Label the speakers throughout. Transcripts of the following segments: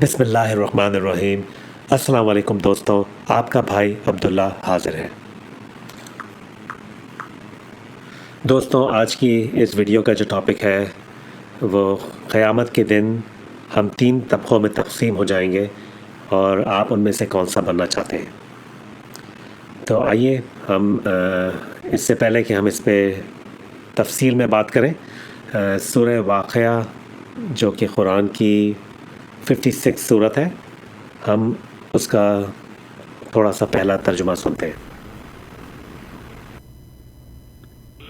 Speaker 1: بسم اللہ الرحمن الرحیم۔ السلام علیکم دوستوں، آپ کا بھائی عبداللہ حاضر ہے۔ دوستوں، آج کی اس ویڈیو کا جو ٹاپک ہے وہ قیامت کے دن ہم 3 طبقوں میں تقسیم ہو جائیں گے اور آپ ان میں سے کون سا بننا چاہتے ہیں۔ تو آئیے ہم اس سے پہلے کہ ہم اس پہ تفصیل میں بات کریں، سورہ واقعہ جو کہ قرآن کی 56 سورت ہے، ہم اس کا تھوڑا سا پہلا ترجمہ سنتے ہیں۔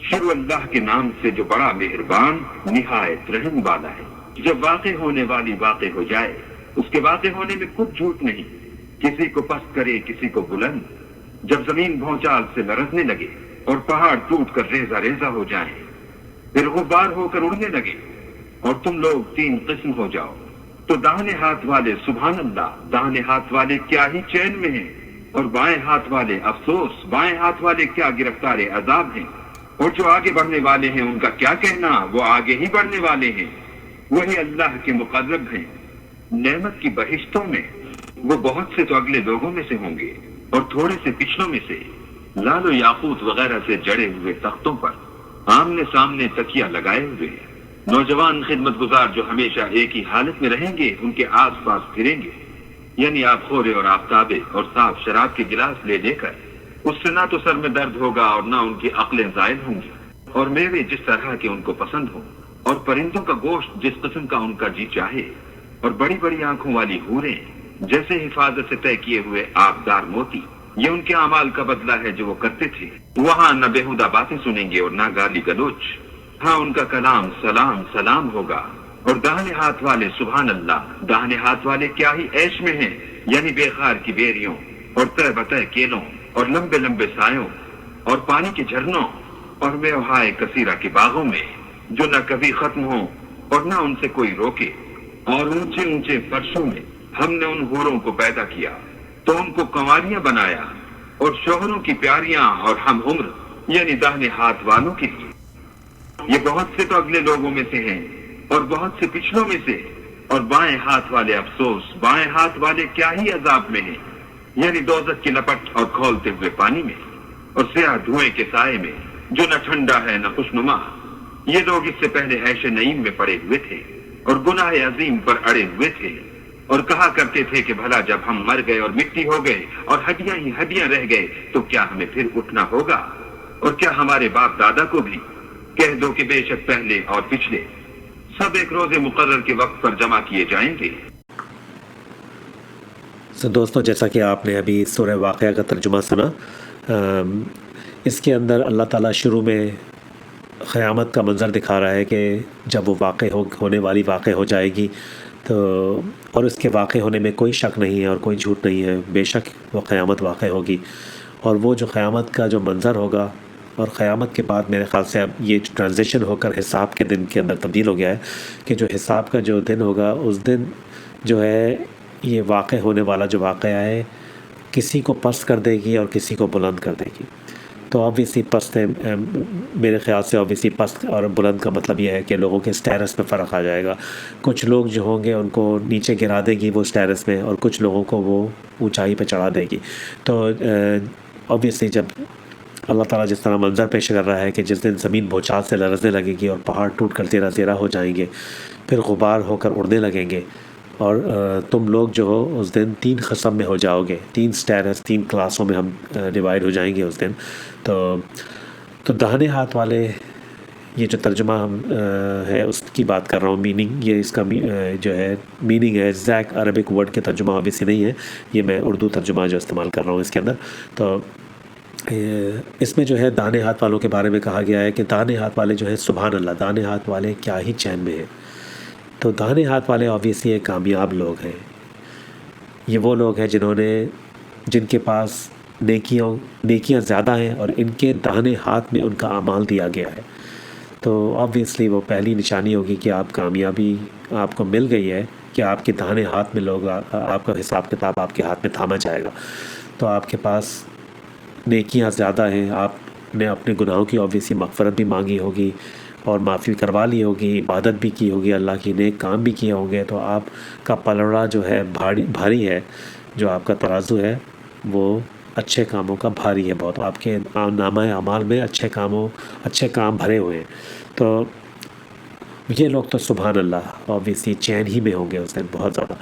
Speaker 2: شروع اللہ کے نام سے جو بڑا مہربان نہایت رحم والا ہے۔ جب واقع ہونے والی واقع ہو جائے، اس کے واقع ہونے میں کچھ جھوٹ نہیں، کسی کو پست کرے کسی کو بلند۔ جب زمین بھونچال سے لرزنے لگے اور پہاڑ ٹوٹ کر ریزہ ریزہ ہو جائیں، پھر غبار ہو کر اڑنے لگے اور تم لوگ 3 قسم ہو جاؤ، تو داہنے ہاتھ والے سبحان اللہ، داہنے ہاتھ والے کیا ہی چین میں ہیں، اور بائیں ہاتھ والے افسوس، بائیں ہاتھ والے کیا گرفتار عذاب ہیں، اور جو آگے بڑھنے والے ہیں ان کا کیا کہنا، وہ آگے ہی بڑھنے والے ہیں، وہی اللہ کے مقرب ہیں نعمت کی بہشتوں میں۔ وہ بہت سے تو اگلے لوگوں میں سے ہوں گے اور تھوڑے سے پچھلوں میں سے، لال و یاقوت وغیرہ سے جڑے ہوئے تختوں پر آمنے سامنے تکیہ لگائے ہوئے ہیں۔ نوجوان خدمت گزار جو ہمیشہ ایک ہی حالت میں رہیں گے، ان کے آس پاس پھریں گے، یعنی آپ خورے اور آفتابے اور صاف شراب کے گلاس لے لے کر، اس سے نہ تو سر میں درد ہوگا اور نہ ان کی عقلیں زائل ہوں گی، اور میوے جس طرح کے ان کو پسند ہوں، اور پرندوں کا گوشت جس قسم کا ان کا جی چاہے، اور بڑی بڑی آنکھوں والی حوریں جیسے حفاظت سے طے کیے ہوئے آبدار موتی۔ یہ ان کے اعمال کا بدلہ ہے جو وہ کرتے تھے۔ وہاں نہ بےہودہ باتیں سنیں گے اور نہ گالی گلوچ، ہاں ان کا کلام سلام سلام ہوگا۔ اور داہنے ہاتھ والے سبحان اللہ، داہنے ہاتھ والے کیا ہی عیش میں ہیں، یعنی بے خار کی بیریوں اور تہ بتہ کیلوں اور لمبے لمبے سایوں اور پانی کے جھرنوں اور میوہائے کثیرہ کے باغوں میں، جو نہ کبھی ختم ہوں اور نہ ان سے کوئی روکے۔ اور اونچے اونچے فرشوں میں ہم نے ان حوروں کو پیدا کیا تو ان کو کنواریاں بنایا، اور شوہروں کی پیاریاں اور ہم عمر، یعنی داہنے ہاتھ والوں کے لیے۔ یہ بہت سے تو اگلے لوگوں میں سے ہیں اور بہت سے پچھلوں میں سے، اور بائیں ہاتھ والے افسوس، بائیں ہاتھ والے کیا ہی عذاب میں ہیں، یعنی دوزخ کی لپٹ اور کھولتے ہوئے پانی میں، اور سیاہ دھوئیں کے سائے میں جو نہ ٹھنڈا ہے نہ خوشنما۔ یہ لوگ اس سے پہلے عیش نعیم میں پڑے ہوئے تھے اور گناہ عظیم پر اڑے ہوئے تھے، اور کہا کرتے تھے کہ بھلا جب ہم مر گئے اور مٹی ہو گئے اور ہڈیاں ہی ہڈیاں رہ گئے تو کیا ہمیں پھر اٹھنا ہوگا؟ اور کیا ہمارے باپ دادا کو بھی؟ کہہ دو کہ بے شک پہلے اور پچھلے سب ایک روز مقرر کے وقت پر جمع کیے جائیں گے۔
Speaker 1: دوستوں، جیسا کہ آپ نے ابھی سورہ واقعہ کا ترجمہ سنا، اس کے اندر اللہ تعالیٰ شروع میں قیامت کا منظر دکھا رہا ہے کہ جب وہ ہونے والی واقع ہو جائے گی، تو اور اس کے واقع ہونے میں کوئی شک نہیں ہے اور کوئی جھوٹ نہیں ہے، بے شک وہ قیامت واقع ہوگی۔ اور وہ جو قیامت کا جو منظر ہوگا، اور قیامت کے بعد میرے خیال سے اب یہ ٹرانزیشن ہو کر حساب کے دن کے اندر تبدیل ہو گیا ہے، کہ جو حساب کا جو دن ہوگا، اس دن جو ہے یہ واقع ہونے والا جو واقعہ ہے کسی کو پست کر دے گی اور کسی کو بلند کر دے گی۔ تو آبویسلی پست ہے، میرے خیال سے آبویسلی پست اور بلند کا مطلب یہ ہے کہ لوگوں کے اسٹیرس میں فرق آ جائے گا۔ کچھ لوگ جو ہوں گے ان کو نیچے گرا دے گی وہ اسٹیرس میں، اور کچھ لوگوں کو وہ اونچائی پہ چڑھا دے گی۔ تو آبویسلی جب اللہ تعالیٰ جس طرح منظر پیش کر رہا ہے کہ جس دن زمین بھونچال سے لرزنے لگے گی اور پہاڑ ٹوٹ کر زیرہ زیرہ ہو جائیں گے، پھر غبار ہو کر اڑنے لگیں گے، اور تم لوگ جو ہو اس دن 3 قسم میں ہو جاؤ گے، 3 اسٹیرس، 3 کلاسوں میں ہم ڈیوائڈ ہو جائیں گے اس دن۔ تو داہنے ہاتھ والے، یہ جو ترجمہ ہم ہے اس کی بات کر رہا ہوں، میننگ، یہ اس کا جو ہے میننگ ہے، ایگزیکٹ عربک ورڈ کے ترجمہ obviously نہیں ہے، یہ میں اردو ترجمہ جو استعمال کر رہا ہوں اس کے اندر۔ تو اس میں جو ہے داہنے ہاتھ والوں کے بارے میں کہا گیا ہے کہ داہنے ہاتھ والے جو ہے سبحان اللہ، داہنے ہاتھ والے کیا ہی چین میں ہیں۔ تو داہنے ہاتھ والے obviously ایک کامیاب لوگ ہیں، یہ وہ لوگ ہیں جن کے پاس نیکیاں زیادہ ہیں اور ان کے داہنے ہاتھ میں ان کا اعمال دیا گیا ہے۔ تو obviously وہ پہلی نشانی ہوگی کہ آپ کامیابی آپ کو مل گئی ہے کہ آپ کے داہنے ہاتھ میں لوگ، آپ کا حساب کتاب آپ کے ہاتھ میں تھاما جائے گا، تو آپ کے پاس نیکیاں زیادہ ہیں، آپ نے اپنے گناہوں کی obviously مغفرت بھی مانگی ہوگی، اور معافی کروا لی ہوگی، عبادت بھی کی ہوگی، اللہ کی نیک کام بھی کیے ہوں گے، تو آپ کا پلڑا جو ہے بھاری ہے، جو آپ کا ترازو ہے وہ اچھے کاموں کا بھاری ہے بہت، آپ کے نامہ اعمال میں اچھے کام بھرے ہوئے ہیں. تو یہ لوگ تو سبحان اللہ اوبیسلی چین ہی میں ہوں گے اس دن بہت زیادہ.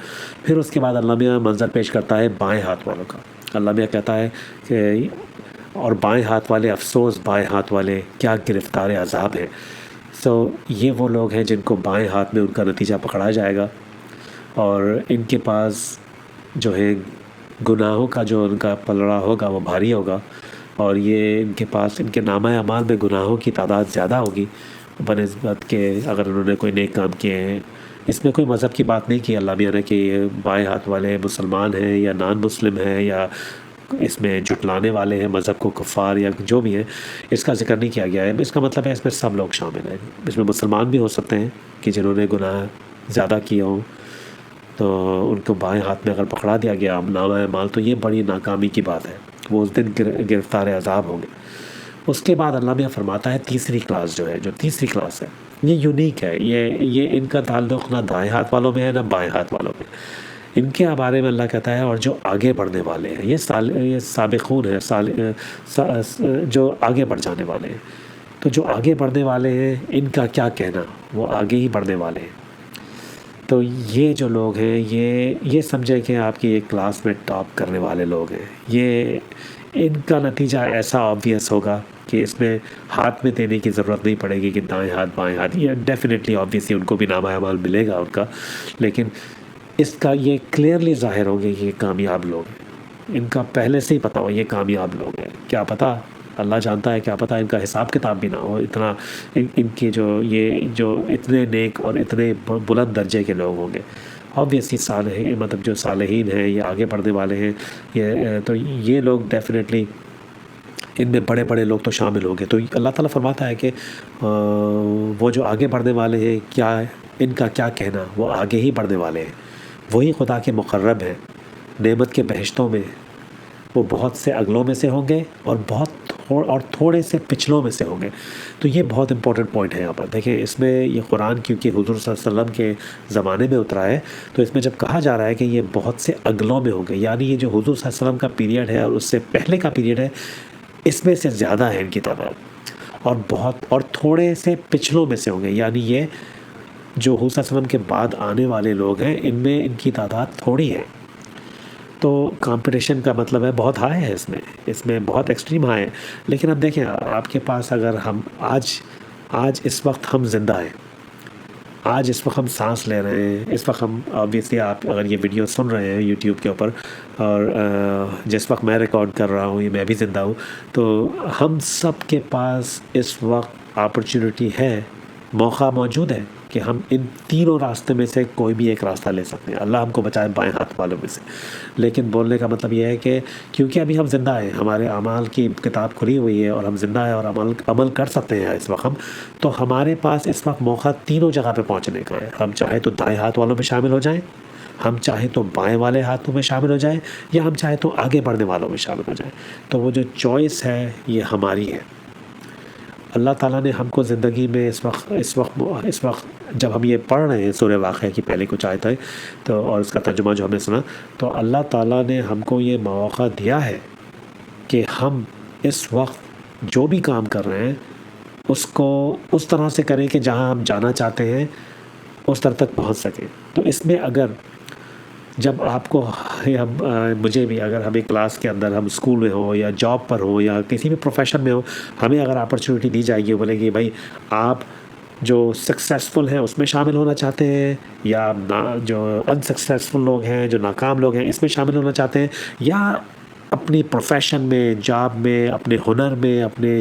Speaker 1: پھر اس کے بعد اللہ میاں منظر پیش کرتا ہے بائیں ہاتھ والوں کا. اللہ میاں کہتا ہے کہ اور بائیں ہاتھ والے افسوس، بائیں ہاتھ والے کیا گرفتار عذاب ہیں. یہ وہ لوگ ہیں جن کو بائیں ہاتھ میں ان کا نتیجہ پکڑا جائے گا، اور ان کے پاس جو ہے گناہوں کا جو ان کا پلڑا ہوگا وہ بھاری ہوگا، اور یہ ان کے پاس ان کے نامہ اعمال میں گناہوں کی تعداد زیادہ ہوگی بنسبت کہ اگر انہوں نے کوئی نیک کام کیے ہیں. اس میں کوئی مذہب کی بات نہیں کی اللہ میاں نے کہ یہ بائیں ہاتھ والے مسلمان ہیں یا نان مسلم ہیں یا اس میں جھٹلانے والے ہیں مذہب کو، کفار یا جو بھی ہیں، اس کا ذکر نہیں کیا گیا ہے. اس کا مطلب ہے اس میں سب لوگ شامل ہیں. اس میں مسلمان بھی ہو سکتے ہیں کہ جنہوں نے گناہ زیادہ کیے ہوں، تو ان کو بائیں ہاتھ میں اگر پکڑا دیا گیا نامہ اعمال تو یہ بڑی ناکامی کی بات ہے، وہ اس دن گرفتار عذاب ہوں گے. اس کے بعد اللہ میاں فرماتا ہے تیسری کلاس جو تیسری کلاس ہے، یہ یونیک ہے. یہ ان کا تعلق نہ دائیں ہاتھ والوں میں ہے نہ بائیں ہاتھ والوں میں. ان کے بارے میں اللہ کہتا ہے اور جو آگے بڑھنے والے ہیں، یہ سابقون ہیں، جو آگے بڑھ جانے والے ہیں. تو جو آگے بڑھنے والے ہیں ان کا کیا کہنا، وہ آگے ہی بڑھنے والے ہیں. تو یہ جو لوگ ہیں یہ سمجھے کہ آپ کی ایک کلاس میں ٹاپ کرنے والے لوگ ہیں. یہ ان کا نتیجہ ایسا آبویس ہوگا کہ اس میں ہاتھ میں دینے کی ضرورت نہیں پڑے گی کہ دائیں ہاتھ بائیں ہاتھ. یہ ڈیفینیٹلی آبویسلی ان کو بھی نامہ اعمال ملے گا ان کا، لیکن اس کا یہ کلیئرلی ظاہر ہوگی کہ یہ کامیاب لوگ ہیں. ان کا پہلے سے ہی پتہ ہو یہ کامیاب لوگ ہیں. کیا پتہ، اللہ جانتا ہے، کیا پتہ ان کا حساب کتاب بھی نہ ہو. اتنا ان کے جو اتنے نیک اور اتنے بلند درجے کے لوگ ہوں گے. آبویسلی صالحین، مطلب جو صالحین ہیں یا آگے بڑھنے والے ہیں، تو یہ لوگ ڈیفینیٹلی ان میں بڑے بڑے لوگ تو شامل ہوں گے. تو اللہ تعالیٰ فرماتا ہے کہ وہ جو آگے بڑھنے والے ہیں کیا ان کا کیا کہنا، وہ آگے ہی بڑھنے والے ہیں. وہی خدا کے مقرب ہیں نعمت کے بہشتوں میں. وہ بہت سے اگلوں میں سے ہوں گے اور تھوڑے سے پچھلوں میں سے ہوں گے. تو یہ بہت امپورٹنٹ پوائنٹ ہے یہاں پر. دیکھیں اس میں یہ قرآن کیونکہ حضور صلی اللہ علیہ وسلم کے زمانے میں اترا ہے، تو اس میں جب کہا جا رہا ہے کہ یہ بہت سے اگلوں میں ہوں گے، یعنی یہ جو حضور صلی اللہ علیہ وسلم کا پیریڈ ہے اور اس سے پہلے کا پیریڈ ہے، اس میں سے زیادہ ہے ان کی تعداد، اور تھوڑے سے پچھلوں میں سے ہوں گے. یعنی یہ جو حضور صلی اللہ علیہ وسلم کے بعد آنے والے لوگ ہیں ان میں ان کی تعداد تھوڑی ہے. تو کمپٹیشن کا مطلب ہے بہت ہائی ہے، اس میں بہت ایکسٹریم ہائی ہے. لیکن اب دیکھیں آپ کے پاس اگر ہم آج اس وقت ہم زندہ ہیں، آج اس وقت ہم سانس لے رہے ہیں، اس وقت ہم آبویسلی آپ اگر یہ ویڈیو سن رہے ہیں یوٹیوب کے اوپر، اور جس وقت میں ریکارڈ کر رہا ہوں یہ میں بھی زندہ ہوں، تو ہم سب کے پاس اس وقت اپرچونٹی ہے، موقع موجود ہے کہ ہم ان تینوں راستے میں سے کوئی بھی ایک راستہ لے سکتے ہیں. اللہ ہم کو بچائے بائیں ہاتھ والوں میں سے. لیکن بولنے کا مطلب یہ ہے کہ کیونکہ ابھی ہم زندہ ہیں، ہمارے اعمال کی کتاب کھلی ہوئی ہے اور ہم زندہ ہیں اور عمل کر سکتے ہیں اس وقت ہم، تو ہمارے پاس اس وقت موقع تینوں جگہ پہ پہنچنے کا ہے. ہم چاہے تو دائیں ہاتھ والوں میں شامل ہو جائیں، ہم چاہے تو بائیں والے ہاتھوں میں شامل ہو جائیں، یا ہم چاہے تو آگے بڑھنے والوں میں شامل ہو جائیں. تو وہ جو چوائس ہے یہ ہماری ہے. اللہ تعالیٰ نے ہم کو زندگی میں اس وقت جب ہم یہ پڑھ رہے ہیں سورہ واقعہ کی پہلے کچھ آیتیں تو اور اس کا ترجمہ جو ہم نے سنا، تو اللہ تعالیٰ نے ہم کو یہ مواقع دیا ہے کہ ہم اس وقت جو بھی کام کر رہے ہیں اس کو اس طرح سے کریں کہ جہاں ہم جانا چاہتے ہیں اس طرح تک پہنچ سکیں. تو اس میں اگر جب آپ کو مجھے بھی اگر ہم ایک کلاس کے اندر ہم اسکول میں ہوں یا جاب پر ہوں یا کسی بھی پروفیشن میں ہوں، ہمیں اگر اپرچونٹی دی جائے گی، وہ بولے گی بھائی آپ جو سکسیزفل ہیں اس میں شامل ہونا چاہتے ہیں، یا جو انسکسیزفل لوگ ہیں، جو ناکام لوگ ہیں، اس میں شامل ہونا چاہتے ہیں، یا اپنی پروفیشن میں، جاب میں، اپنے ہنر میں، اپنے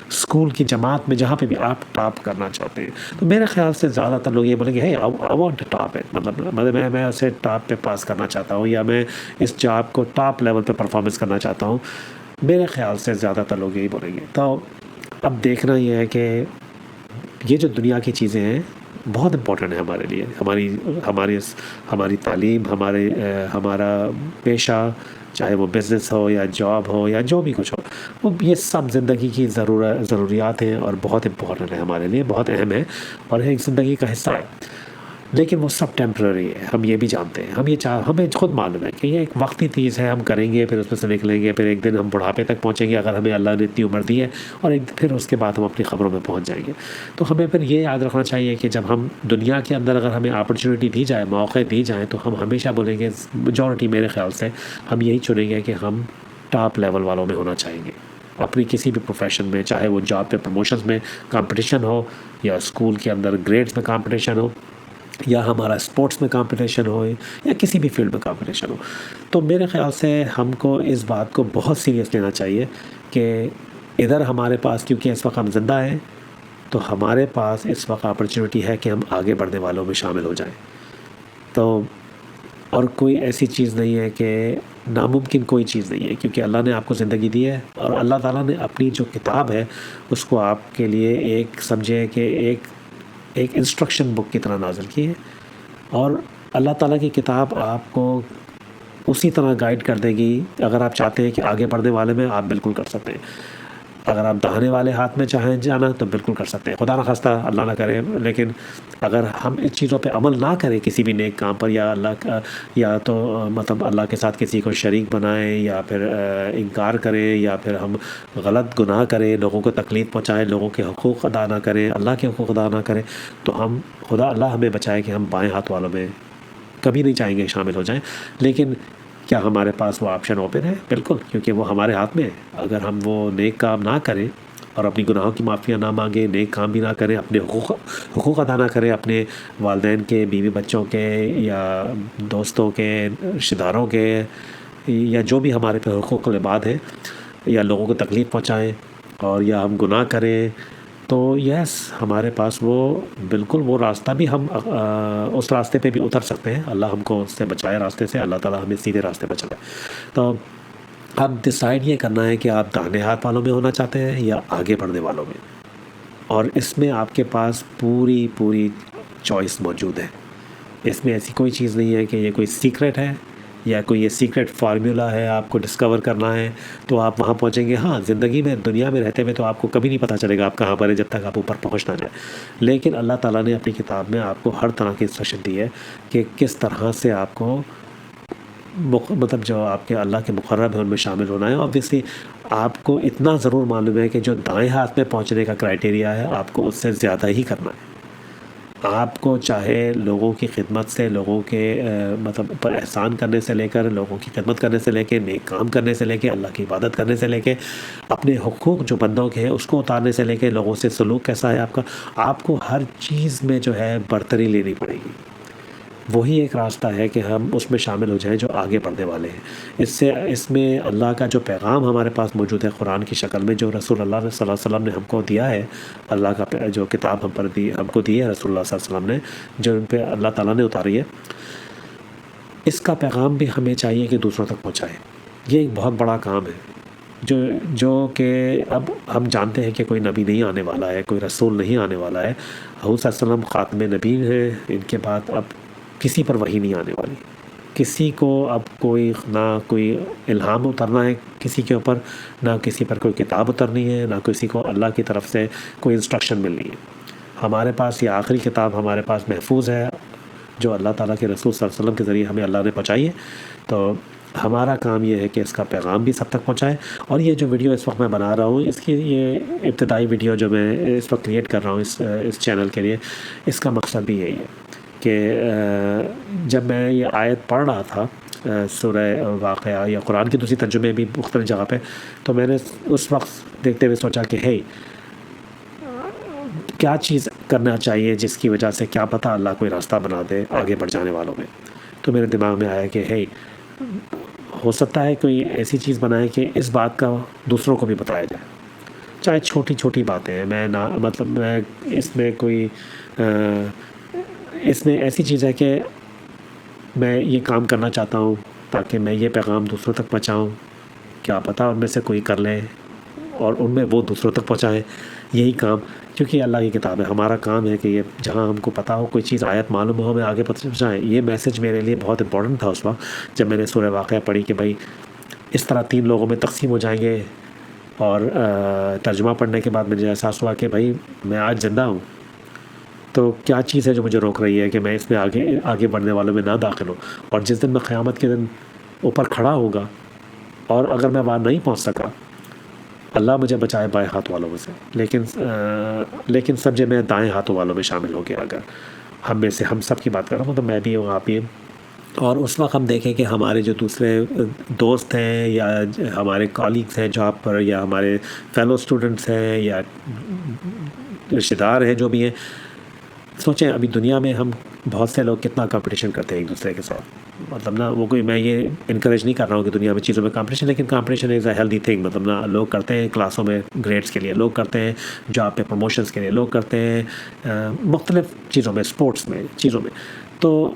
Speaker 1: اسکول کی جماعت میں، جہاں پہ بھی آپ ٹاپ کرنا چاہتے ہیں. تو میرے خیال سے زیادہ تر لوگ یہ بولیں گے I want to top it, مطلب میں اسے ٹاپ پہ پاس کرنا چاہتا ہوں، یا میں اس جاب کو ٹاپ لیول پہ پرفارمنس کرنا چاہتا ہوں. میرے خیال سے زیادہ تر لوگ یہی بولیں گے. تو اب دیکھنا یہ ہے کہ یہ جو دنیا کی چیزیں ہیں بہت امپورٹنٹ ہے ہمارے لیے، ہماری تعلیم، ہمارا پیشہ، چاہے وہ بزنس ہو یا جاب ہو یا جو بھی کچھ ہو، وہ یہ سب زندگی کی ضروریات ہیں اور بہت امپورٹنٹ ہے ہمارے لیے، بہت اہم ہے اور ایک زندگی کا حصہ ہے. لیکن وہ سب ٹیمپرری ہے، ہم یہ بھی جانتے ہیں، ہمیں خود معلوم ہے کہ یہ ایک وقتی چیز ہے، ہم کریں گے پھر اس میں سے نکلیں گے، پھر ایک دن ہم بڑھاپے تک پہنچیں گے اگر ہمیں اللہ نے اتنی عمر دی ہے، اور پھر اس کے بعد ہم اپنی قبروں میں پہنچ جائیں گے. تو ہمیں پھر یہ یاد رکھنا چاہیے کہ جب ہم دنیا کے اندر اگر ہمیں اپرچونیٹی دی جائے، موقع دی جائیں، تو ہم ہمیشہ بولیں گے، میجورٹی میرے خیال سے ہم یہی چنیں گے کہ ہم ٹاپ لیول والوں میں ہونا چاہیں گے اپنی کسی بھی پروفیشن میں، چاہے وہ جاب پہ پروموشنز میں کمپٹیشن ہو، یا اسکول کے اندر گریڈز میں کمپٹیشن ہو، یا ہمارا اسپورٹس میں کمپٹیشن ہو، یا کسی بھی فیلڈ میں کمپٹیشن ہو. تو میرے خیال سے ہم کو اس بات کو بہت سیریس لینا چاہیے کہ ادھر ہمارے پاس، کیونکہ اس وقت ہم زندہ ہیں، تو ہمارے پاس اس وقت اپرچونیٹی ہے کہ ہم آگے بڑھنے والوں میں شامل ہو جائیں. تو اور کوئی ایسی چیز نہیں ہے کہ ناممکن کوئی چیز نہیں ہے، کیونکہ اللہ نے آپ کو زندگی دی ہے، اور اللہ تعالیٰ نے اپنی جو کتاب ہے اس کو آپ کے لیے ایک سمجھے کہ ایک انسٹرکشن بک کی طرح نازل کی ہے، اور اللہ تعالیٰ کی کتاب آپ کو اسی طرح گائیڈ کر دے گی. اگر آپ چاہتے ہیں کہ آگے بڑھنے والے میں، آپ بالکل کر سکتے ہیں. اگر آپ داہنے والے ہاتھ میں چاہیں جانا تو بالکل کر سکتے ہیں، خدا نہ خواستہ اللہ نہ کرے. لیکن اگر ہم ان چیزوں پہ عمل نہ کریں کسی بھی نیک کام پر، یا تو مطلب اللہ کے ساتھ کسی کو شریک بنائیں، یا پھر انکار کریں، یا پھر ہم غلط گناہ کریں، لوگوں کو تکلیف پہنچائیں، لوگوں کے حقوق ادا نہ کریں، اللہ کے حقوق ادا نہ کریں، تو اللہ ہمیں بچائے کہ ہم بائیں ہاتھ والوں میں کبھی نہیں چاہیں گے شامل ہو جائیں. لیکن کیا ہمارے پاس وہ آپشن اوپن ہے؟ بالکل، کیونکہ وہ ہمارے ہاتھ میں ہے. اگر ہم وہ نیک کام نہ کریں اور اپنی گناہوں کی معافیاں نہ مانگیں، نیک کام بھی نہ کریں، اپنے حقوق ادا نہ کریں، اپنے والدین کے، بیوی بچوں کے، یا دوستوں کے، رشتہ داروں کے، یا جو بھی ہمارے پہ حقوق العباد ہیں، یا لوگوں کو تکلیف پہنچائیں، اور یا ہم گناہ کریں، تو یس ہمارے پاس وہ بالکل وہ راستہ بھی، ہم اس راستے پہ بھی اتر سکتے ہیں. اللہ ہم کو اس سے بچائے، راستے سے اللہ تعالیٰ ہمیں سیدھے راستے پہ چلائے. تو اب ڈیسائیڈ یہ کرنا ہے کہ آپ داہنے ہاتھ والوں میں ہونا چاہتے ہیں یا آگے بڑھنے والوں میں، اور اس میں آپ کے پاس پوری چوائس موجود ہے. اس میں ایسی کوئی چیز نہیں ہے کہ یہ کوئی سیکرٹ ہے، یا کوئی یہ سیکرٹ فارمولا ہے آپ کو ڈسکور کرنا ہے تو آپ وہاں پہنچیں گے. ہاں، زندگی میں، دنیا میں رہتے ہوئے تو آپ کو کبھی نہیں پتہ چلے گا آپ کہاں پر ہیں جب تک آپ اوپر پہنچ نہ جائیں. لیکن اللہ تعالیٰ نے اپنی کتاب میں آپ کو ہر طرح کی انسٹرکشن دی ہے کہ کس طرح سے آپ کو مطلب جو آپ کے اللہ کے مقرب ہیں ان میں شامل ہونا ہے. اوبویسلی آپ کو اتنا ضرور معلوم ہے کہ جو دائیں ہاتھ میں پہنچنے کا کرائٹیریا ہے، آپ کو اس سے زیادہ ہی کرنا ہے. آپ کو چاہے لوگوں کی خدمت سے، لوگوں کے مطلب پر احسان کرنے سے لے کر، لوگوں کی خدمت کرنے سے لے کے، نیک کام کرنے سے لے کے، اللہ کی عبادت کرنے سے لے کے، اپنے حقوق جو بندوں کے ہیں اس کو اتارنے سے لے کے، لوگوں سے سلوک کیسا ہے آپ کو ہر چیز میں جو ہے برتری لینی پڑے گی. وہی ایک راستہ ہے کہ ہم اس میں شامل ہو جائیں جو آگے بڑھنے والے ہیں. اس میں اللہ کا جو پیغام ہمارے پاس موجود ہے قرآن کی شکل میں، جو رسول اللہ صلی اللہ علیہ وسلم نے ہم کو دیا ہے، اللہ کا جو کتاب ہم کو دی ہے رسول اللہ صلی اللہ علیہ وسلم نے، جو ان پہ اللہ تعالیٰ نے اتاری ہے، اس کا پیغام بھی ہمیں چاہیے کہ دوسروں تک پہنچائے. یہ ایک بہت بڑا کام ہے جو کہ اب ہم جانتے ہیں کہ کوئی نبی نہیں آنے والا ہے، کوئی رسول نہیں آنے والا ہے. حضور صلی اللہ علیہ وسلم خاتم نبی ہیں، ان کے بعد اب کسی پر وحی نہیں آنے والی. کسی کو اب نہ کوئی الہام اترنا ہے کسی کے اوپر، نہ کسی پر کوئی کتاب اترنی ہے، نہ کسی کو اللہ کی طرف سے کوئی انسٹرکشن ملنی ہے. ہمارے پاس یہ آخری کتاب ہمارے پاس محفوظ ہے، جو اللہ تعالیٰ کے رسول صلی اللہ علیہ وسلم کے ذریعے ہمیں اللہ نے پہنچائی ہے. تو ہمارا کام یہ ہے کہ اس کا پیغام بھی سب تک پہنچائے. اور یہ جو ویڈیو اس وقت میں بنا رہا ہوں، اس کی یہ ابتدائی ویڈیو جو میں اس وقت کریٹ کر رہا ہوں اس چینل کے لیے، اس کا مقصد بھی یہی ہے کہ جب میں یہ آیت پڑھ رہا تھا سورہ واقعہ یا قرآن کی دوسری ترجمے بھی مختلف جگہ پہ، تو میں نے اس وقت دیکھتے ہوئے سوچا کہ کیا چیز کرنا چاہیے جس کی وجہ سے کیا پتہ اللہ کوئی راستہ بنا دے آگے بڑھ جانے والوں میں. تو میرے دماغ میں آیا کہ ہو سکتا ہے کوئی ایسی چیز بنائے کہ اس بات کا دوسروں کو بھی بتایا جائے، چاہے چھوٹی باتیں ہیں. میں اس میں ایسی چیز ہے کہ میں یہ کام کرنا چاہتا ہوں تاکہ میں یہ پیغام دوسروں تک پہنچاؤں. کیا پتہ ان میں سے کوئی کر لے اور ان میں وہ دوسروں تک پہنچائیں. یہی کام، کیونکہ اللہ کی کتاب ہے، ہمارا کام ہے کہ یہ جہاں ہم کو پتہ ہو کوئی چیز آیت معلوم ہو ہمیں آگے پہنچائیں. یہ میسج میرے لیے بہت امپورٹنٹ تھا اس وقت جب میں نے سورہ واقعہ پڑھی کہ بھائی اس طرح 3 لوگوں میں تقسیم ہو جائیں گے. اور ترجمہ پڑھنے کے بعد مجھے احساس ہوا کہ بھائی میں آج زندہ ہوں، تو کیا چیز ہے جو مجھے روک رہی ہے کہ میں اس میں آگے بڑھنے والوں میں نہ داخل ہوں. اور جس دن میں قیامت کے دن اوپر کھڑا ہوگا اور اگر میں وہاں نہیں پہنچ سکا، اللہ مجھے بچائے بائیں ہاتھ والوں میں سے، لیکن سمجھے میں دائیں ہاتھوں والوں میں شامل ہو گیا. اگر ہم میں سے ہم سب کی بات کر رہا ہوں تو میں بھی ہوں، آپ بھی. اور اس وقت ہم دیکھیں کہ ہمارے جو دوسرے دوست ہیں یا ہمارے کالیگس ہیں جاب پر، یا ہمارے فیلو اسٹوڈنٹس ہیں، یا رشتہ دار ہیں جو بھی ہیں، سوچیں ابھی دنیا میں ہم بہت سے لوگ کتنا کمپٹیشن کرتے ہیں ایک دوسرے کے ساتھ. مطلب نا وہ کوئی، میں یہ انکریج نہیں کر رہا ہوں کہ دنیا میں چیزوں میں کمپٹیشن، لیکن competition is a healthy thing. مطلب نا لوگ کرتے ہیں کلاسوں میں گریڈس کے لیے، لوگ کرتے ہیں جاب پہ پروموشنس کے لیے، لوگ کرتے ہیں مختلف چیزوں میں، اسپورٹس میں، چیزوں میں. تو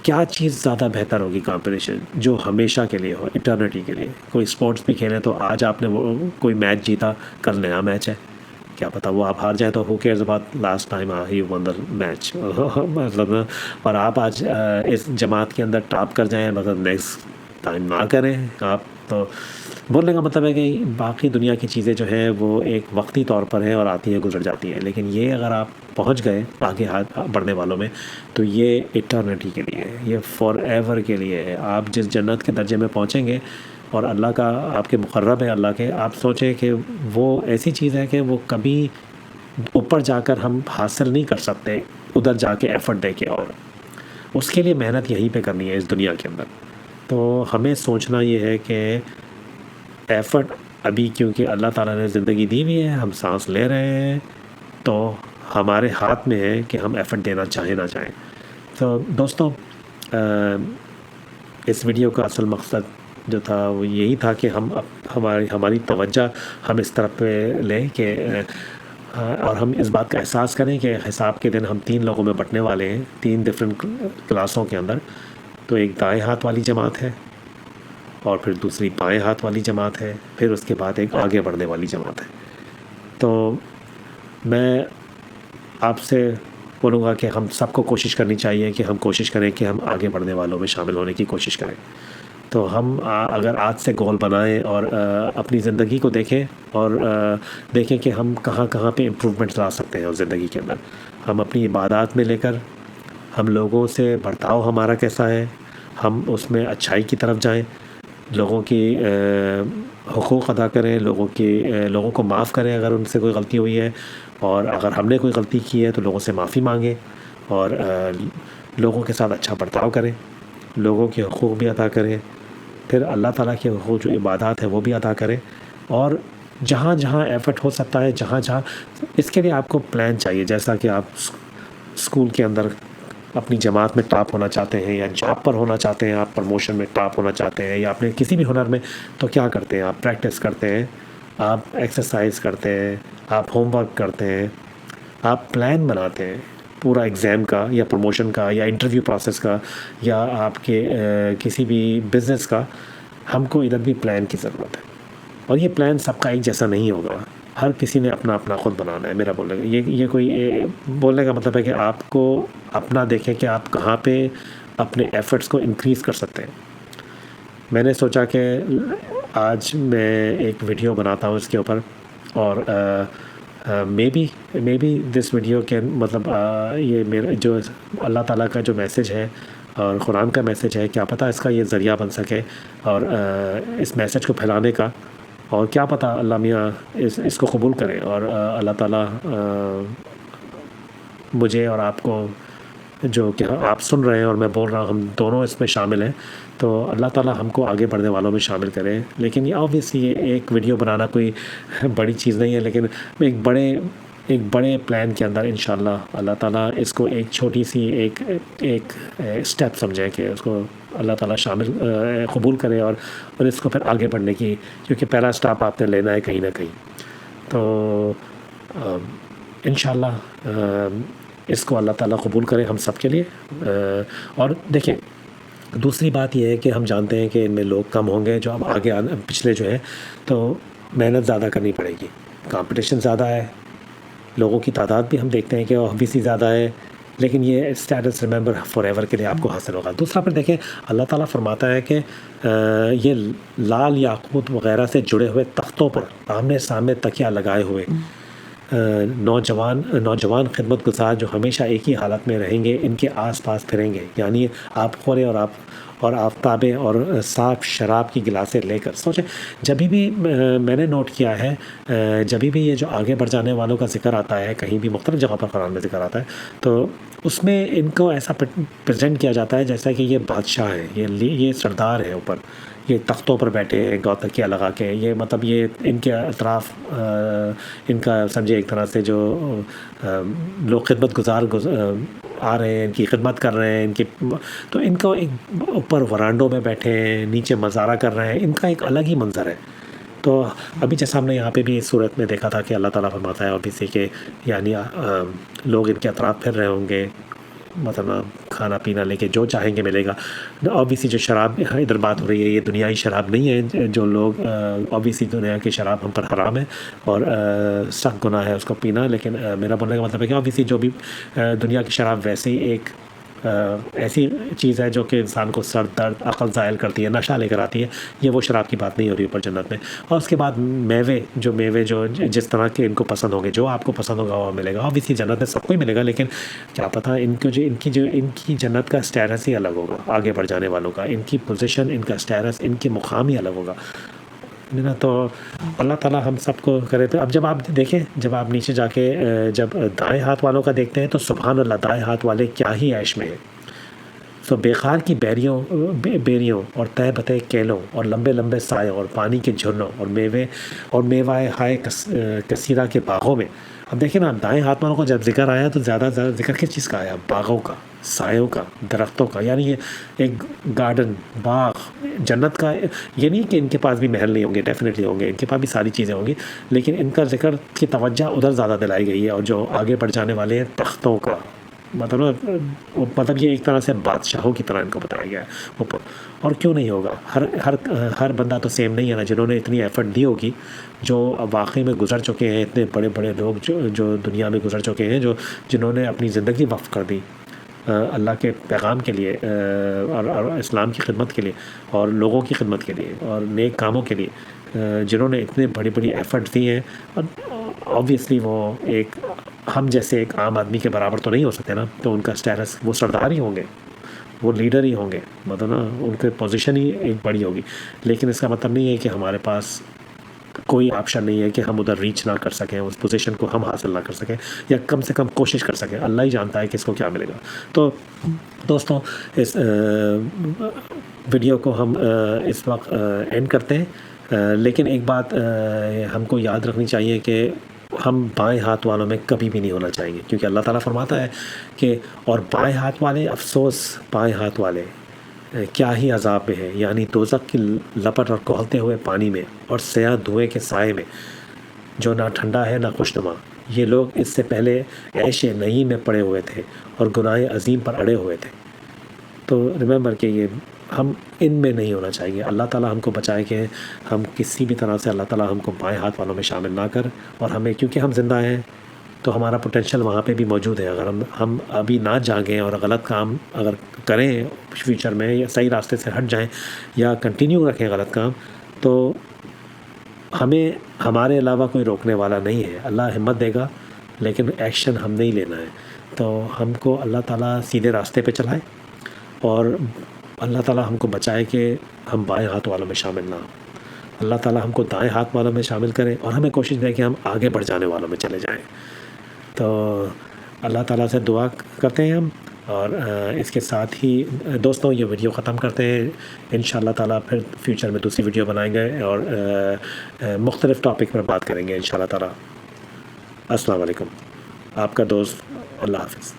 Speaker 1: کیا چیز زیادہ بہتر ہوگی کمپٹیشن جو ہمیشہ کے لیے ہو، ایٹرنٹی کے لیے. کوئی اسپورٹس بھی کھیلیں تو آج آپ نے وہ کوئی میچ جیتا، کل نیا میچ ہے، کیا پتہ وہ آپ ہار جائیں تو who cares about last time he won the match. مطلب اور آپ آج اس جماعت کے اندر ٹاپ کر جائیں، مطلب نیکسٹ ٹائم نہ کریں آپ. تو بولنے کا مطلب ہے کہ باقی دنیا کی چیزیں جو ہیں وہ ایک وقتی طور پر ہیں اور آتی ہیں گزر جاتی ہیں، لیکن یہ اگر آپ پہنچ گئے آگے ہاتھ بڑھنے والوں میں تو یہ ایٹرنٹی کے لیے ہے، یہ فار ایور کے لیے ہے. آپ جس جنت کے درجے میں پہنچیں گے اور اللہ کا آپ کے مقرب ہے اللہ کے، آپ سوچیں کہ وہ ایسی چیز ہے کہ وہ کبھی اوپر جا کر ہم حاصل نہیں کر سکتے ادھر جا کے ایفرٹ دے کے، اور اس کے لیے محنت یہیں پہ کرنی ہے اس دنیا کے اندر. تو ہمیں سوچنا یہ ہے کہ ایفرٹ ابھی کیونکہ اللہ تعالیٰ نے زندگی دی ہوئی ہے، ہم سانس لے رہے ہیں، تو ہمارے ہاتھ میں ہے کہ ہم ایفرٹ دینا چاہیں نہ چاہیں. تو دوستوں اس ویڈیو کا اصل مقصد جو تھا وہ یہی تھا کہ ہماری توجہ ہم اس طرف پہ لیں کہ اور ہم اس بات کا احساس کریں کہ حساب کے دن ہم 3 لوگوں میں بٹنے والے ہیں، 3 ڈفرینٹ کلاسوں کے اندر. تو ایک دائیں ہاتھ والی جماعت ہے، اور پھر دوسری بائیں ہاتھ والی جماعت ہے، پھر اس کے بعد ایک آگے بڑھنے والی جماعت ہے. تو میں آپ سے بولوں گا کہ ہم سب کو کوشش کرنی چاہیے کہ ہم کوشش کریں کہ ہم آگے بڑھنے والوں میں شامل ہونے کی کوشش کریں. تو ہم اگر آج سے گول بنائیں اور اپنی زندگی کو دیکھیں اور دیکھیں کہ ہم کہاں کہاں پہ امپروومنٹ لا سکتے ہیں اس زندگی کے اندر، ہم اپنی عبادات میں لے کر، ہم لوگوں سے برتاؤ ہمارا کیسا ہے، ہم اس میں اچھائی کی طرف جائیں، لوگوں کی حقوق ادا کریں، لوگوں کو معاف کریں اگر ان سے کوئی غلطی ہوئی ہے، اور اگر ہم نے کوئی غلطی کی ہے تو لوگوں سے معافی مانگیں، اور لوگوں کے ساتھ اچھا برتاؤ کریں، لوگوں کے حقوق بھی ادا کریں، پھر اللہ تعالیٰ کے حقوق جو عبادات ہیں وہ بھی ادا کریں. اور جہاں جہاں ایفرٹ ہو سکتا ہے، جہاں جہاں، اس کے لیے آپ کو پلان چاہیے. جیسا کہ آپ اسکول کے اندر اپنی جماعت میں ٹاپ ہونا چاہتے ہیں، یا جاب پر ہونا چاہتے ہیں، آپ پروموشن میں ٹاپ ہونا چاہتے ہیں، یا اپنے کسی بھی ہنر میں، تو کیا کرتے ہیں؟ آپ پریکٹس کرتے ہیں، آپ ایکسرسائز کرتے ہیں، آپ ہوم ورک کرتے ہیں، آپ پلان بناتے ہیں پورا ایگزام کا یا پروموشن کا یا انٹرویو پروسیس کا یا آپ کے کسی بھی بزنس کا. ہم کو ادھر بھی پلان کی ضرورت ہے، اور یہ پلان سب کا ایک جیسا نہیں ہوگا، ہر کسی نے اپنا اپنا خود بنانا ہے. میرا بولنے کا یہ کوئی بولنے کا مطلب ہے کہ آپ کو اپنا دیکھیں کہ آپ کہاں پہ اپنے ایفرٹس کو انکریز کر سکتے ہیں. میں نے سوچا کہ آج میں ایک ویڈیو بناتا ہوں اس کے اوپر، اور مے بی دس ویڈیو کے مطلب یہ میرا جو اللہ تعالیٰ کا جو میسج ہے اور قرآن کا میسج ہے، کیا پتہ اس کا یہ ذریعہ بن سکے اور اس میسج کو پھیلانے کا. اور کیا پتہ اللہ میاں اس کو قبول کرے، اور اللہ تعالیٰ مجھے اور آپ کو، جو کہ آپ سن رہے ہیں اور میں بول رہا ہوں، ہم دونوں اس میں شامل ہیں، تو اللہ تعالیٰ ہم کو آگے بڑھنے والوں میں شامل کرے. لیکن یہ آبویسلی ایک ویڈیو بنانا کوئی بڑی چیز نہیں ہے، لیکن ایک بڑے پلان کے اندر انشاءاللہ اللہ تعالیٰ اس کو ایک چھوٹی سی ایک اسٹیپ سمجھیں کہ اس کو اللہ تعالیٰ قبول کرے، اور اس کو پھر آگے بڑھنے کی، کیونکہ پہلا اسٹیپ آپ نے لینا ہے کہیں نہ کہیں. تو انشاءاللہ اس کو اللہ تعالیٰ قبول کرے ہم سب کے لیے. اور دیکھیں دوسری بات یہ ہے کہ ہم جانتے ہیں کہ ان میں لوگ کم ہوں گے جو اب آگے پچھلے جو ہیں، تو محنت زیادہ کرنی پڑے گی، کمپٹیشن زیادہ ہے، لوگوں کی تعداد بھی ہم دیکھتے ہیں کہ obviously زیادہ ہے، لیکن یہ اسٹیٹس ریممبر فار ایور کے لیے آپ کو حاصل ہوگا۔ دوسرا پھر دیکھیں اللہ تعالیٰ فرماتا ہے کہ یہ لال یاقوت وغیرہ سے جڑے ہوئے تختوں پر آمنے سامنے تکیہ لگائے ہوئے نوجوان خدمت گزار جو ہمیشہ ایک ہی حالت میں رہیں گے، ان کے آس پاس پھریں گے، یعنی آپ خورے اور آفتابیں اور صاف شراب کی گلاسیں لے کر۔ سوچیں جبھی بھی میں نے نوٹ کیا ہے، جبھی بھی یہ جو آگے بڑھ جانے والوں کا ذکر آتا ہے، کہیں بھی مختلف جگہ پر قرآن میں ذکر آتا ہے، تو اس میں ان کو ایسا پریزنٹ کیا جاتا ہے جیسا کہ یہ بادشاہ ہیں، یہ سردار ہیں، اوپر یہ تختوں پر بیٹھے ہیں تکیہ لگا کے، یہ مطلب یہ ان کے اطراف ان کا سمجھے ایک طرح سے جو لوگ خدمت گزار آ رہے ہیں، ان کی خدمت کر رہے ہیں، تو ان کو ایک اوپر ورانڈوں میں بیٹھے ہیں، نیچے مزارہ کر رہے ہیں، ان کا ایک الگ ہی منظر ہے۔ تو ابھی جیسا ہم نے یہاں پہ بھی اس صورت میں دیکھا تھا کہ اللہ تعالیٰ فرماتا ہے اور کسی کے یعنی لوگ ان کے اطراف پھر رہے ہوں گے، مطلب کھانا پینا لے کے جو چاہیں گے ملے گا۔ اوبیسلی جو شراب ادھر بات ہو رہی ہے، یہ دنیائی شراب نہیں ہے، جو لوگ اوبیسلی دنیا کی شراب ہم پر حرام ہے اور سخت گناہ ہے اس کو پینا، لیکن میرا بولنے کا مطلب ہے کہ اوبیسلی جو بھی دنیا کی شراب ویسے ہی ایک ایسی چیز ہے جو کہ انسان کو سر درد عقل زائل کرتی ہے، نشہ لے کر آتی ہے، یہ وہ شراب کی بات نہیں ہو رہی اوپر جنت میں۔ اور اس کے بعد میوے جو جس طرح کے ان کو پسند ہوں گے، جو آپ کو پسند ہوگا وہ ملے گا۔ اوبیسلی جنت میں سب کو ہی ملے گا، لیکن کیا پتہ ان کی جنت کا اسٹیٹس ہی الگ ہوگا، آگے بڑھ جانے والوں کا، ان کی پوزیشن، ان کا اسٹیٹس، ان کے مقام ہی الگ ہوگا نا۔ تو اللہ تعالیٰ ہم سب کو کرے۔ تو اب جب آپ دیکھیں، جب آپ نیچے جا کے جب دائیں ہاتھ والوں کا دیکھتے ہیں تو سبحان اللہ، دائیں ہاتھ والے کیا ہی عیش میں ہیں۔ تو بیخار کی بیریوں اور تہ بتہ کیلوں اور لمبے لمبے سایوں اور پانی کے جھرنوں اور میوہ ہائے کثیرہ کے باغوں میں۔ اب دیکھیں نا، دائیں ہاتھ والوں کو جب ذکر آیا تو زیادہ ذکر کس چیز کا آیا؟ باغوں کا، سایوں کا، درختوں کا، یعنی یہ ایک گارڈن، باغ جنت کا۔ یہ نہیں کہ ان کے پاس بھی محل نہیں ہوں گے، ڈیفینیٹلی ہوں گے، ان کے پاس بھی ساری چیزیں ہوں گی، لیکن ان کا ذکر کی توجہ ادھر زیادہ دلائی گئی ہے، اور جو آگے بڑھ جانے والے ہیں تختوں کا، مطلب یہ ایک طرح سے بادشاہوں کی طرح ان کو بتایا گیا ہے اوپر۔ اور کیوں نہیں ہوگا؟ ہر بندہ تو سیم نہیں ہے نا، جنہوں نے اتنی ایفرٹ دی ہوگی، جو واقعی میں گزر چکے ہیں، اتنے بڑے بڑے لوگ جو دنیا میں گزر چکے ہیں، جنہوں نے اپنی زندگی وقف کر دی اللہ کے پیغام کے لیے اور اسلام کی خدمت کے لیے اور لوگوں کی خدمت کے لیے اور نیک کاموں کے لیے، جنہوں نے اتنے بڑی ایفرٹ دی ہیں۔ اور اوبویسلی وہ ایک ہم جیسے ایک عام آدمی کے برابر تو نہیں ہو سکتے نا، تو ان کا اسٹیٹس، وہ سردار ہی ہوں گے، وہ لیڈر ہی ہوں گے، مطلب نا ان کی پوزیشن ہی ایک بڑی ہوگی، لیکن اس کا مطلب نہیں ہے کہ ہمارے پاس کوئی آپشن نہیں ہے کہ ہم ادھر ریچ نہ کر سکیں، اس پوزیشن کو ہم حاصل نہ کر سکیں، یا کم سے کم کوشش کر سکیں۔ اللہ ہی جانتا ہے کہ اس کو کیا ملے گا۔ تو دوستوں، اس ویڈیو کو ہم اس وقت اینڈ کرتے ہیں، لیکن ایک بات ہم کو یاد رکھنی چاہیے کہ ہم بائیں ہاتھ والوں میں کبھی بھی نہیں ہونا چاہیے، کیونکہ اللہ تعالیٰ فرماتا ہے کہ اور بائیں ہاتھ والے، افسوس بائیں ہاتھ والے کیا ہی عذاب میں ہیں، یعنی دوزخ کی لپٹ اور کھولتے ہوئے پانی میں اور سیاہ دھوئیں کے سائے میں، جو نہ ٹھنڈا ہے نہ خوشنما۔ یہ لوگ اس سے پہلے عیش نعیم میں پڑے ہوئے تھے اور گناہ عظیم پر اڑے ہوئے تھے۔ تو ریممبر کہ یہ ہم ان میں نہیں ہونا چاہیے۔ اللہ تعالیٰ ہم کو بچائے کہ ہم کسی بھی طرح سے اللہ تعالیٰ ہم کو بائیں ہاتھ والوں میں شامل نہ کر، اور ہمیں، کیونکہ ہم زندہ ہیں تو ہمارا پوٹینشیل وہاں پہ بھی موجود ہے۔ اگر ہم ابھی نہ جاگیں اور غلط کام اگر کریں فیوچر میں، یا صحیح راستے سے ہٹ جائیں یا کنٹینیو رکھیں غلط کام، تو ہمیں ہمارے علاوہ کوئی روکنے والا نہیں ہے۔ اللہ ہمت دے گا، لیکن ایکشن ہم نہیں لینا ہے۔ تو ہم کو اللہ تعالیٰ سیدھے راستے پہ چلائے، اور اللہ تعالیٰ ہم کو بچائے کہ ہم بائیں ہاتھ والوں میں شامل نہ ہوں۔ اللہ تعالیٰ ہم کو دائیں ہاتھ والوں میں شامل کرے، اور ہمیں کوشش دے کہ ہم آگے بڑھ جانے والوں میں چلے جائیں۔ تو اللہ تعالیٰ سے دعا کرتے ہیں ہم، اور اس کے ساتھ ہی دوستوں یہ ویڈیو ختم کرتے ہیں۔ انشاءاللہ تعالیٰ پھر فیوچر میں دوسری ویڈیو بنائیں گے اور مختلف ٹاپک پر بات کریں گے انشاءاللہ تعالیٰ۔ السلام علیکم، آپ کا دوست، اللہ حافظ۔